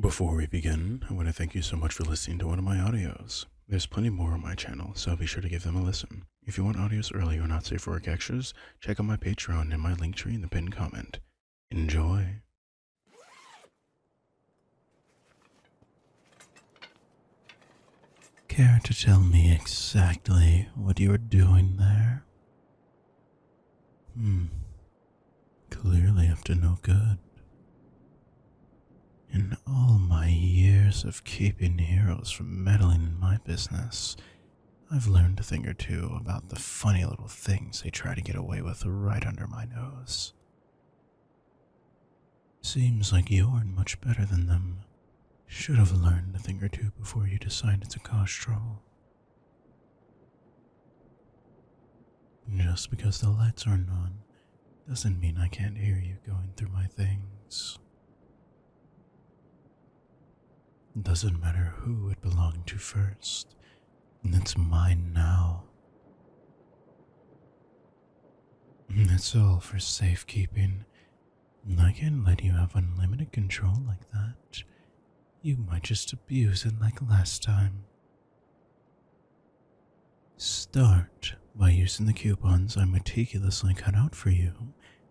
Before we begin, I want to thank you so much for listening to one of my audios. There's plenty more on my channel, so be sure to give them a listen. If you want audios early or not safe for work extras, check out my Patreon and my link tree in the pinned comment. Enjoy! Care to tell me exactly what you are doing there? Clearly up to no good. In all my years of keeping heroes from meddling in my business, I've learned a thing or two about the funny little things they try to get away with right under my nose. Seems like you aren't much better than them. Should have learned a thing or two before you decided to cause trouble. Just because the lights aren't on doesn't mean I can't hear you going through my things. Doesn't matter who it belonged to first. It's mine now. It's all for safekeeping. I can't let you have unlimited control like that. You might just abuse it like last time. Start by using the coupons I meticulously cut out for you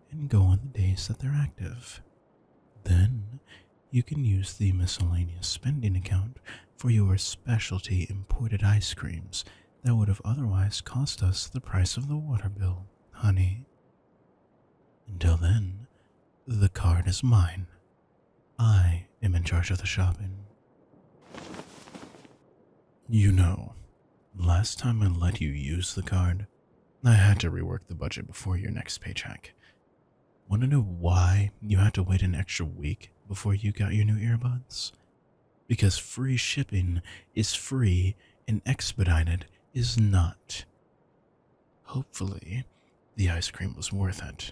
and go on the days that they're active. Then, you can use the miscellaneous spending account for your specialty imported ice creams that would have otherwise cost us the price of the water bill, honey. Until then, the card is mine. I am in charge of the shopping. You know, last time I let you use the card, I had to rework the budget before your next paycheck. Want to know why you had to wait an extra week before you got your new earbuds? Because free shipping is free and expedited is not. Hopefully, the ice cream was worth it.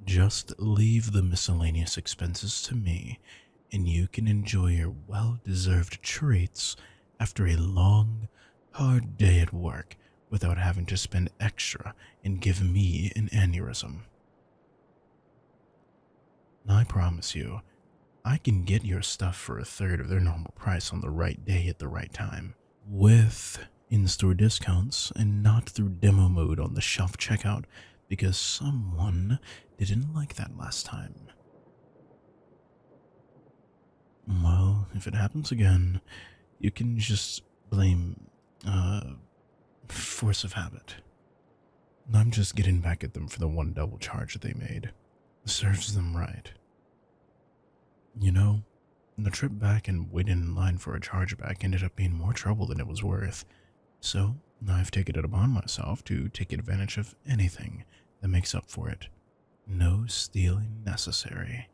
Just leave the miscellaneous expenses to me, and you can enjoy your well-deserved treats after a long, hard day at work without having to spend extra and give me an aneurysm. I promise you, I can get your stuff for a third of their normal price on the right day at the right time, with in-store discounts and not through demo mode on the shelf checkout because someone didn't like that last time. Well, if it happens again, you can just blame, force of habit. I'm just getting back at them for the one double charge that they made. Serves them right. You know, the trip back and waiting in line for a chargeback ended up being more trouble than it was worth. So, I've taken it upon myself to take advantage of anything that makes up for it. No stealing necessary.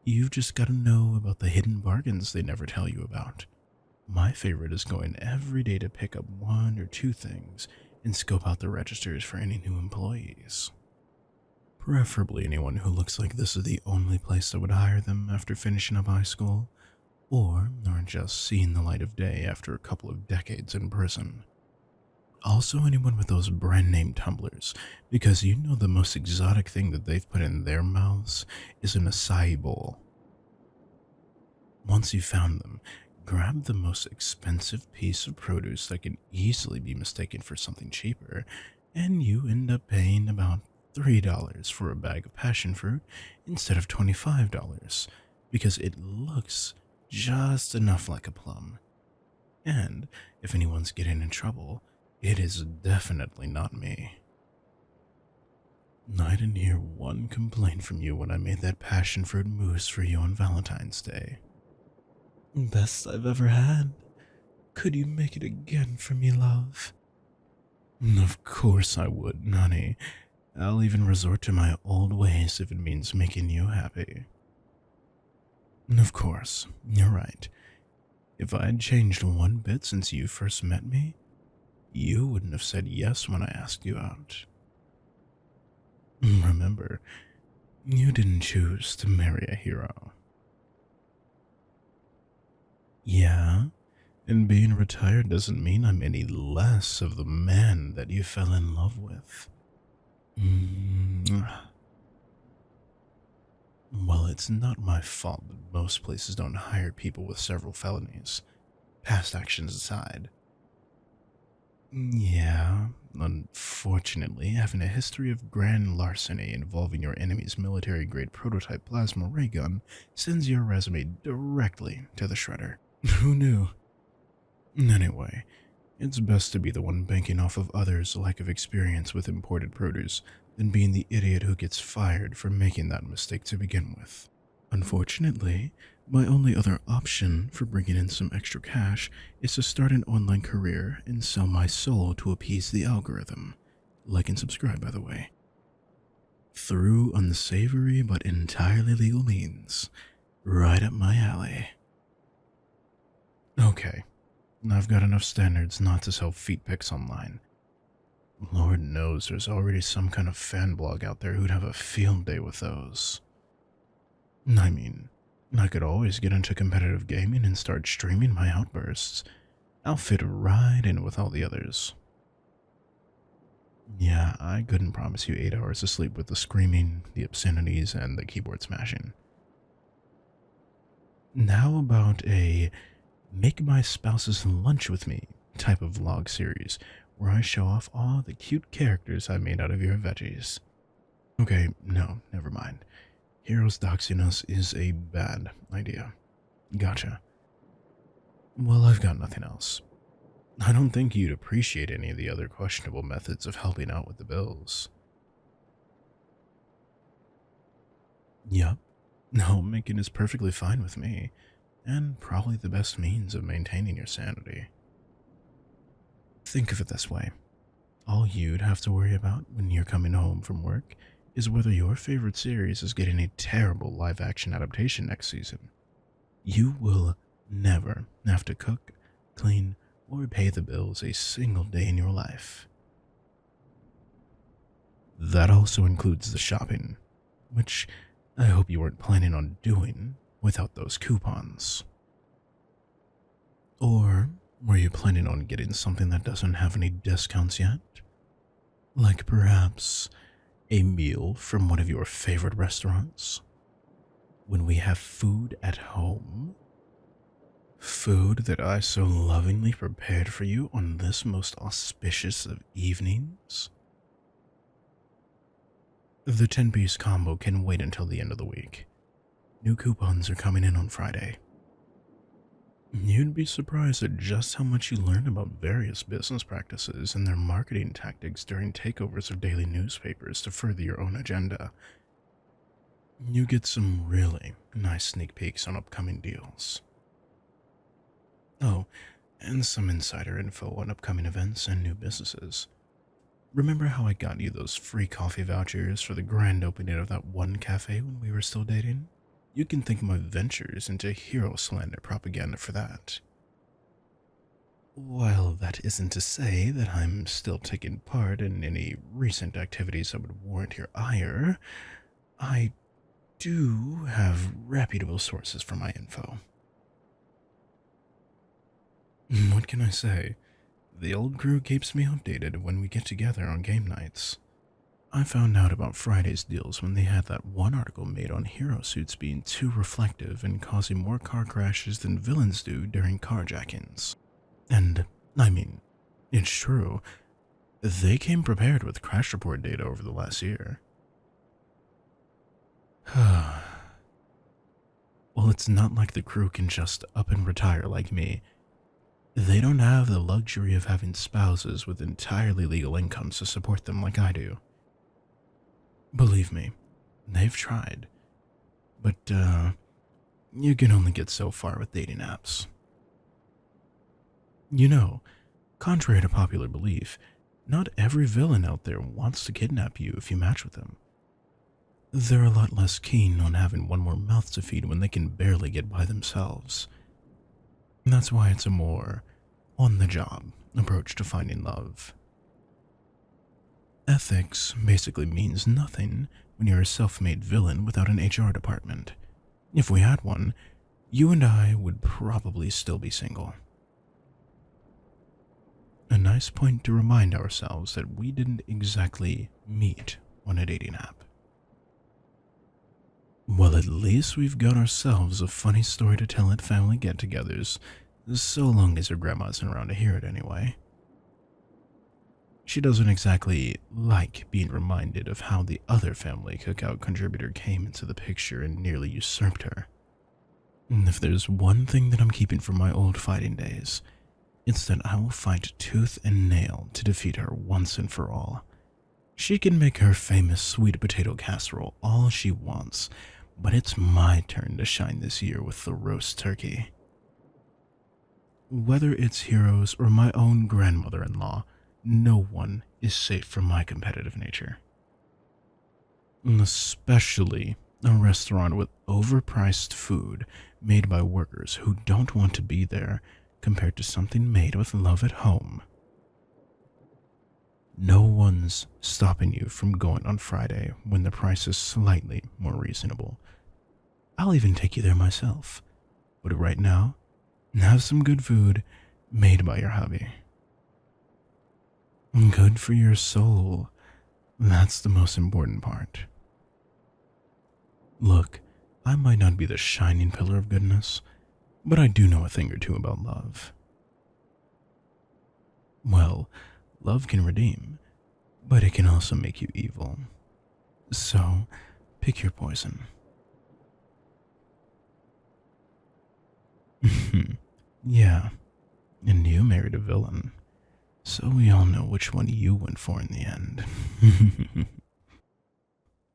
You've just got to know about the hidden bargains they never tell you about. My favorite is going every day to pick up one or two things and scope out the registers for any new employees. Preferably anyone who looks like this is the only place that would hire them after finishing up high school, or are just seeing the light of day after a couple of decades in prison. Also anyone with those brand name tumblers, because you know the most exotic thing that they've put in their mouths is an acai bowl. Once you've found them, grab the most expensive piece of produce that can easily be mistaken for something cheaper, and you end up paying about $3 for a bag of passion fruit instead of $25, because it looks just enough like a plum. And if anyone's getting in trouble, it is definitely not me. I didn't hear one complaint from you when I made that passion fruit mousse for you on Valentine's Day. Best I've ever had. Could you make it again for me, love? Of course I would, honey. I'll even resort to my old ways if it means making you happy. Of course, you're right. If I had changed one bit since you first met me, you wouldn't have said yes when I asked you out. Remember, you didn't choose to marry a hero. Yeah, and being retired doesn't mean I'm any less of the man that you fell in love with. Well, it's not my fault that most places don't hire people with several felonies, past actions aside. Yeah, unfortunately, having a history of grand larceny involving your enemy's military grade prototype plasma ray gun sends your resume directly to the shredder. Who knew? Anyway, it's best to be the one banking off of others' lack of experience with imported produce than being the idiot who gets fired for making that mistake to begin with. Unfortunately, my only other option for bringing in some extra cash is to start an online career and sell my soul to appease the algorithm. Like and subscribe, by the way. Through unsavory but entirely legal means. Right up my alley. Okay, I've got enough standards not to sell feet pics online. Lord knows there's already some kind of fan blog out there who'd have a field day with those. I mean, I could always get into competitive gaming and start streaming my outbursts. I'll fit right in with all the others. Yeah, I couldn't promise you 8 hours of sleep with the screaming, the obscenities, and the keyboard smashing. How about a make my spouse's lunch with me type of vlog series where I show off all the cute characters I made out of your veggies? Okay, no, never mind. Heroes doxing us is a bad idea. Gotcha. Well, I've got nothing else. I don't think you'd appreciate any of the other questionable methods of helping out with the bills. Yup. Homemaking is perfectly fine with me, and probably the best means of maintaining your sanity. Think of it this way. All you'd have to worry about when you're coming home from work is whether your favorite series is getting a terrible live action adaptation next season. You will never have to cook, clean, or pay the bills a single day in your life. That also includes the shopping, which I hope you weren't planning on doing without those coupons. Or were you planning on getting something that doesn't have any discounts yet? Like perhaps a meal from one of your favorite restaurants? When we have food at home? Food that I so lovingly prepared for you on this most auspicious of evenings? The 10-piece combo can wait until the end of the week. New coupons are coming in on Friday. You'd be surprised at just how much you learn about various business practices and their marketing tactics during takeovers of daily newspapers to further your own agenda. You get some really nice sneak peeks on upcoming deals. Oh, and some insider info on upcoming events and new businesses. Remember how I got you those free coffee vouchers for the grand opening of that one cafe when we were still dating? You can think my ventures into hero slander propaganda for that. While that isn't to say that I'm still taking part in any recent activities that would warrant your ire, I do have reputable sources for my info. What can I say? The old crew keeps me updated when we get together on game nights. I found out about Friday's deals when they had that one article made on hero suits being too reflective and causing more car crashes than villains do during carjackings. And, I mean, it's true. They came prepared with crash report data over the last year. Well, it's not like the crew can just up and retire like me. They don't have the luxury of having spouses with entirely legal incomes to support them like I do. Believe me, they've tried. But, you can only get so far with dating apps. You know, contrary to popular belief, not every villain out there wants to kidnap you if you match with them. They're a lot less keen on having one more mouth to feed when they can barely get by themselves. That's why it's a more on-the-job approach to finding love. Ethics basically means nothing when you're a self-made villain without an HR department. If we had one, you and I would probably still be single. A nice point to remind ourselves that we didn't exactly meet on a dating app. Well, at least we've got ourselves a funny story to tell at family get togethers, so long as your grandma isn't around to hear it anyway. She doesn't exactly like being reminded of how the other family cookout contributor came into the picture and nearly usurped her. And if there's one thing that I'm keeping from my old fighting days, it's that I will fight tooth and nail to defeat her once and for all. She can make her famous sweet potato casserole all she wants, but it's my turn to shine this year with the roast turkey. Whether it's heroes or my own grandmother in law, no one is safe from my competitive nature. Especially a restaurant with overpriced food made by workers who don't want to be there compared to something made with love at home. No one's stopping you from going on Friday when the price is slightly more reasonable. I'll even take you there myself. But right now, have some good food made by your hubby. Good for your soul. That's the most important part. Look, I might not be the shining pillar of goodness, but I do know a thing or two about love. Well, love can redeem, but it can also make you evil. So, pick your poison. Yeah, and you married a villain, so we all know which one you went for in the end.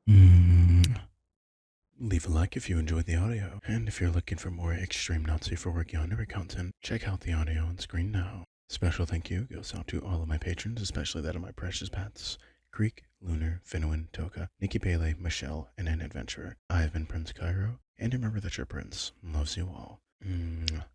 Mm. Leave a like if you enjoyed the audio, and if you're looking for more extreme Nazi for work yandere content, check out the audio on screen now. Special thank you goes out to all of my patrons, especially that of my precious pets, Creek, Lunar, Finwin, Toka, Nikki Pele, Michelle, and an adventurer. I have been Prince Kairo, and remember that your prince loves you all.